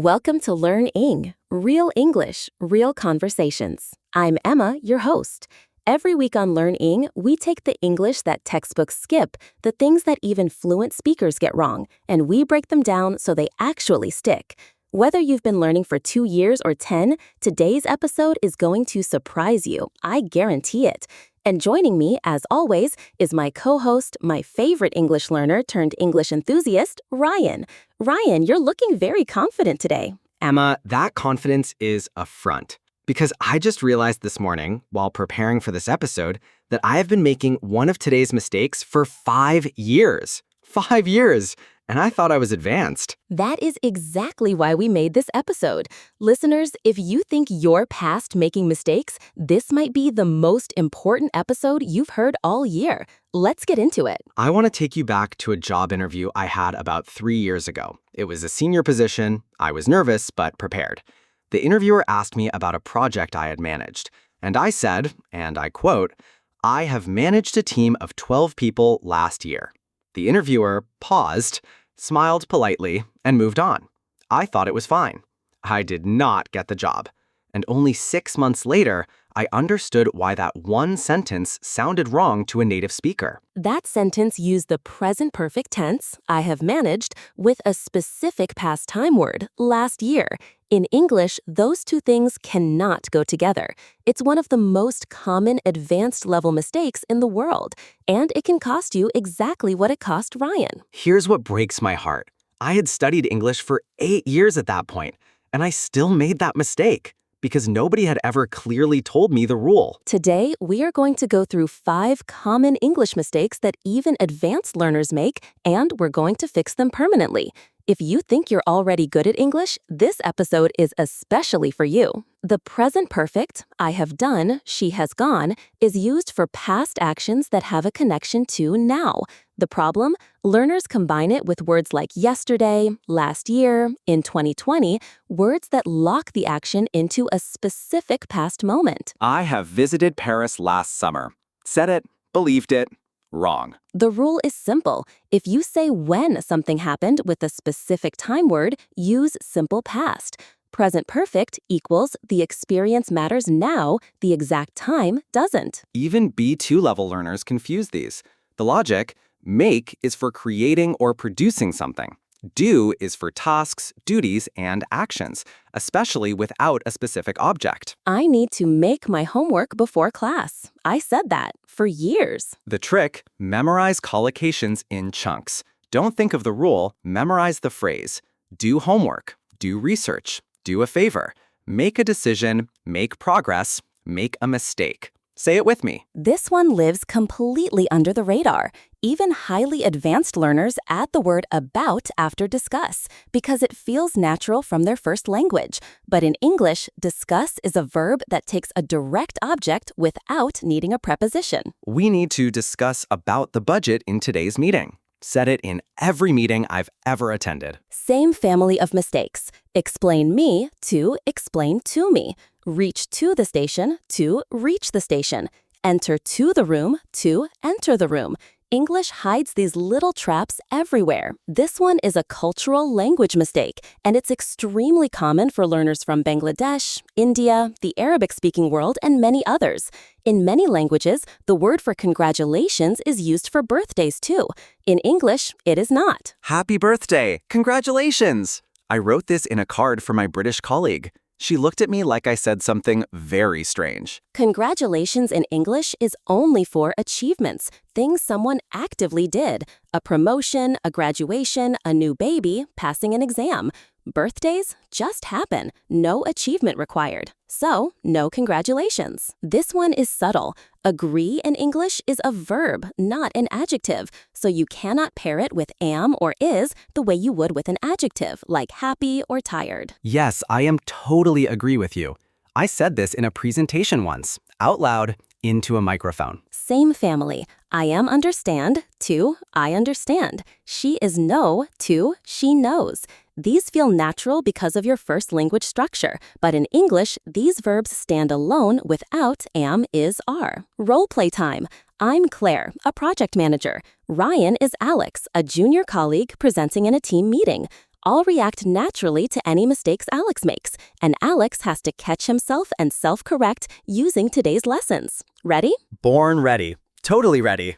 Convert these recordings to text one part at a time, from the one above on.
Welcome to LearnEng, real English, real conversations. I'm Emma, your host. Every week on LearnEng, we take the English that textbooks skip, the things that even fluent speakers get wrong, and we break them down so they actually stick. Whether you've been learning for 2 years or 10, today's episode is going to surprise you. I guarantee it. And joining me, as always, is my co-host, my favorite English learner turned English enthusiast, Ryan. Ryan, you're looking very confident today. Emma, that confidence is a front. Because I just realized this morning, while preparing for this episode, that I have been making one of today's mistakes for 5 years. 5 years! And I thought I was advanced. That is exactly why we made this episode. Listeners, if you think you're past making mistakes, this might be the most important episode you've heard all year. Let's get into it. I want to take you back to a job interview I had about 3 years ago. It was a senior position. I was nervous, but prepared. The interviewer asked me about a project I had managed. And I said, and I quote, "I have managed a team of 12 people last year." The interviewer paused, smiled politely, and moved on. I thought it was fine. I did not get the job. And only 6 months later, I understood why that one sentence sounded wrong to a native speaker. That sentence used the present perfect tense, I have managed, with a specific past time word, last year. In English, those two things cannot go together. It's one of the most common advanced level mistakes in the world, and it can cost you exactly what it cost Ryan. Here's what breaks my heart. I had studied English for 8 years at that point, and I still made that mistake because nobody had ever clearly told me the rule. Today, we are going to go through 5 common English mistakes that even advanced learners make, and we're going to fix them permanently. If you think you're already good at English, this episode is especially for you. The present perfect, I have done, she has gone, is used for past actions that have a connection to now. The problem? Learners combine it with words like yesterday, last year, in 2020, words that lock the action into a specific past moment. I have visited Paris last summer. Said it, believed it, wrong. The rule is simple. If you say when something happened with a specific time word, use simple past. Present perfect equals the experience matters now, the exact time doesn't. Even B2 level learners confuse these. The logic, make is for creating or producing something. Do is for tasks, duties, and actions, especially without a specific object. I need to make my homework before class. I said that for years. The trick, memorize collocations in chunks. Don't think of the rule, memorize the phrase. Do homework, do research, do a favor, make a decision, make progress, make a mistake. Say it with me. This one lives completely under the radar. Even highly advanced learners add the word about after discuss because it feels natural from their first language. But in English, discuss is a verb that takes a direct object without needing a preposition. We need to discuss about the budget in today's meeting. Said it in every meeting I've ever attended. Same family of mistakes. Explain me to explain to me. Reach to the station to reach the station. Enter to the room to enter the room. English hides these little traps everywhere. This one is a cultural language mistake, and it's extremely common for learners from Bangladesh, India, the Arabic-speaking world, and many others. In many languages, the word for congratulations is used for birthdays too. In English, it is not. Happy birthday! Congratulations! I wrote this in a card for my British colleague. She looked at me like I said something very strange. Congratulations in English is only for achievements, things someone actively did. A promotion, a graduation, a new baby, passing an exam. Birthdays just happen, no achievement required. So, no congratulations. This one is subtle. Agree in English is a verb, not an adjective, so you cannot pair it with am or is the way you would with an adjective, like happy or tired. Yes, I am totally agree with you. I said this in a presentation once, out loud, into a microphone. Same family. I am understand to I understand. She is know to she knows. These feel natural because of your first language structure, but in English, these verbs stand alone without am, is, are. Role play time. I'm Claire, a project manager. Ryan is Alex, a junior colleague presenting in a team meeting. I'll react naturally to any mistakes Alex makes, and Alex has to catch himself and self-correct using today's lessons. Ready? Born ready. Totally ready.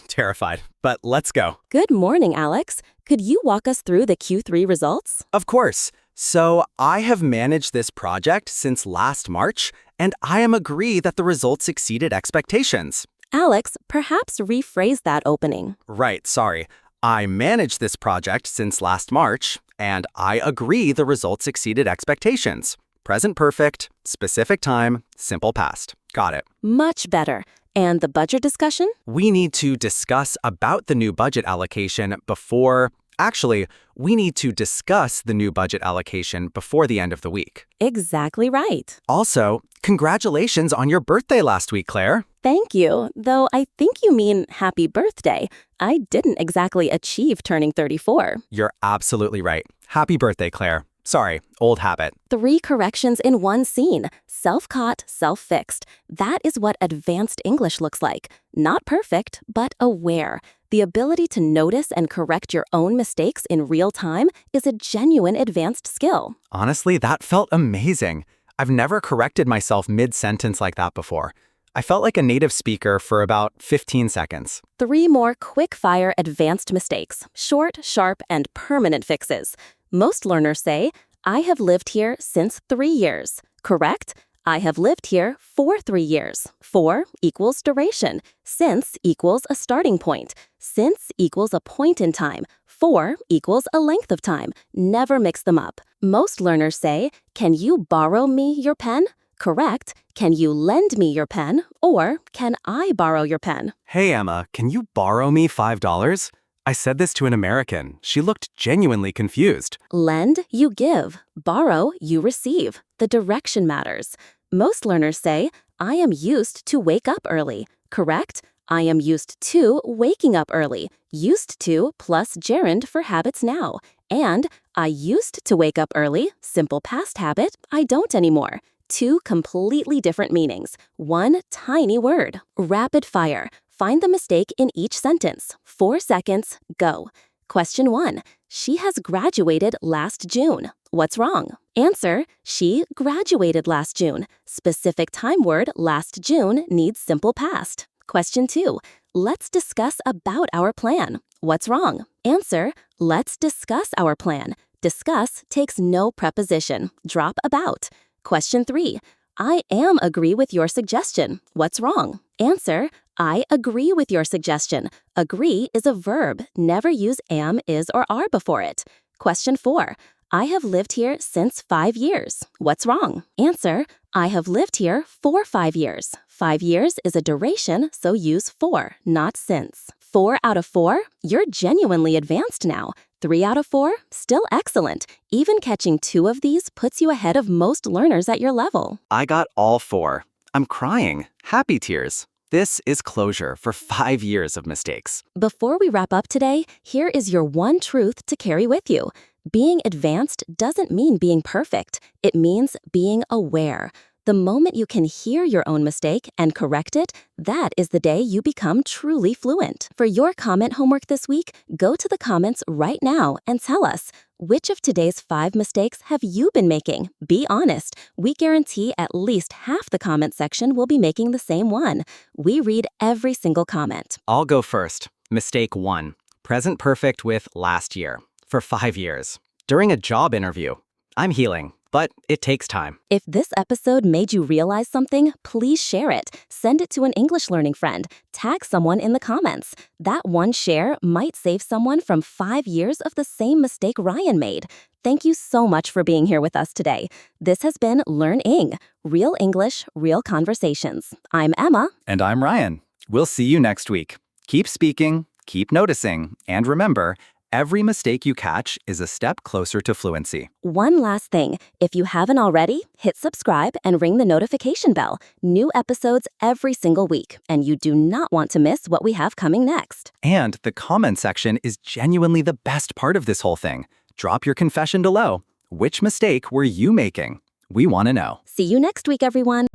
Terrified, but let's go. Good morning, Alex. Could you walk us through the Q3 results? Of course. So I have managed this project since last March, and I am agree that the results exceeded expectations. Alex, perhaps rephrase that opening. Right, sorry. I managed this project since last March, and I agree the results exceeded expectations. Present perfect, specific time, simple past. Got it. Much better. And the budget discussion? We need to discuss about the new budget allocation before... Actually, we need to discuss the new budget allocation before the end of the week. Exactly right. Also, congratulations on your birthday last week, Claire. Thank you, though I think you mean happy birthday. I didn't exactly achieve turning 34. You're absolutely right. Happy birthday, Claire. Sorry, old habit. 3 corrections in one scene. Self-caught, self-fixed. That is what advanced English looks like. Not perfect, but aware. The ability to notice and correct your own mistakes in real time is a genuine advanced skill. Honestly, that felt amazing. I've never corrected myself mid-sentence like that before. I felt like a native speaker for about 15 seconds. 3 more quick-fire advanced mistakes. Short, sharp, and permanent fixes. Most learners say, I have lived here since 3 years. Correct? I have lived here for 3 years. For equals duration. Since equals a starting point. Since equals a point in time. For equals a length of time. Never mix them up. Most learners say, can you borrow me your pen? Correct. Can you lend me your pen? Or can I borrow your pen? Hey, Emma, can you borrow me $5? I said this to an American. She looked genuinely confused. Lend, you give. Borrow, you receive. The direction matters. Most learners say, I am used to wake up early. Correct? I am used to waking up early. Used to plus gerund for habits now. And I used to wake up early, simple past habit, I don't anymore. 2 completely different meanings. 1 tiny word. Rapid fire. Find the mistake in each sentence. 4 seconds, go. Question 1. She has graduated last June. What's wrong? Answer, she graduated last June. Specific time word last June needs simple past. Question 2. Let's discuss about our plan. What's wrong? Answer, let's discuss our plan. Discuss takes no preposition. Drop about. Question 3. I am agree with your suggestion. What's wrong? Answer, I agree with your suggestion. Agree is a verb. Never use am, is, or are before it. Question 4. I have lived here since 5 years. What's wrong? Answer, I have lived here for 5 years. 5 years is a duration, so use for, not since. 4 out of 4, you're genuinely advanced now. 3 out of 4, still excellent. Even catching 2 of these puts you ahead of most learners at your level. I got all 4. I'm crying. Happy tears. This is closure for 5 years of mistakes. Before we wrap up today, here is your one truth to carry with you. Being advanced doesn't mean being perfect. It means being aware. The moment you can hear your own mistake and correct it, that is the day you become truly fluent. For your comment homework this week, go to the comments right now and tell us, which of today's 5 mistakes have you been making? Be honest. We guarantee at least half the comment section will be making the same one. We read every single comment. I'll go first. Mistake 1. Present perfect with last year. For 5 years. During a job interview. I'm healing, but it takes time. If this episode made you realize something, please share it. Send it to an English learning friend. Tag someone in the comments. That one share might save someone from 5 years of the same mistake Ryan made. Thank you so much for being here with us today. This has been LearnEng, Real English, Real Conversations. I'm Emma. And I'm Ryan. We'll see you next week. Keep speaking, keep noticing, and remember, every mistake you catch is a step closer to fluency. One last thing, if you haven't already, hit subscribe and ring the notification bell. New episodes every single week, and you do not want to miss what we have coming next. And the comment section is genuinely the best part of this whole thing. Drop your confession below. Which mistake were you making? We want to know. See you next week, everyone.